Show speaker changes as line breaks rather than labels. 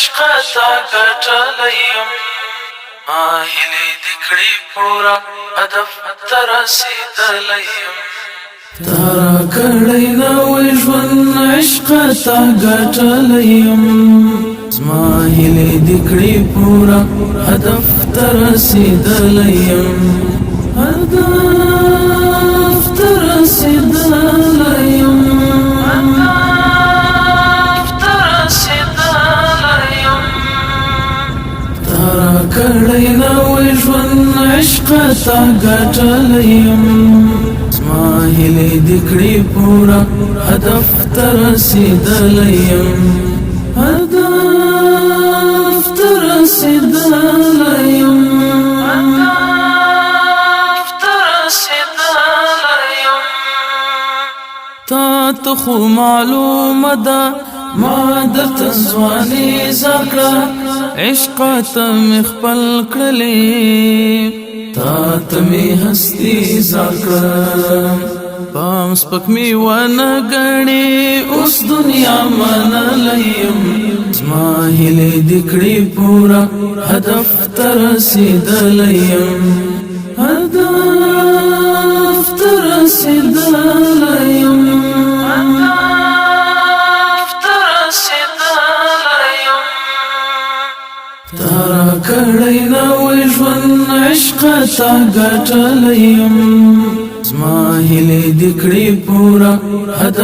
عشق تا ګټلیم هیلې دې کړې پوره هدف ته رسېدلیم تا راکړی نوی ژوند عشق تا ګټلیم زما هیلې دې کړې پوره هدف ته رسېدلیم هدف ته رسېدلیم کړی نوی ژوند عشق تا ګټلیم زما هیلې دې کړې پوره هدف ته رسېدلیم هدف ته رسېدلیم هدف ته رسېدلیم تا ته خو معلومه ده ما درته ځواني زکړه عشق ته مې خپل کړلې تا ته مې هستي زکړه پام سپک مې ونه ګڼې اوس دنیا منلیم زما هیلې دې کړې پوره هدف ته رسېدلیم هدف ته رسېدلیم تا کړی نوی ژوند عشق تا ګټلیم زما هیلې دې کړې پوره هدف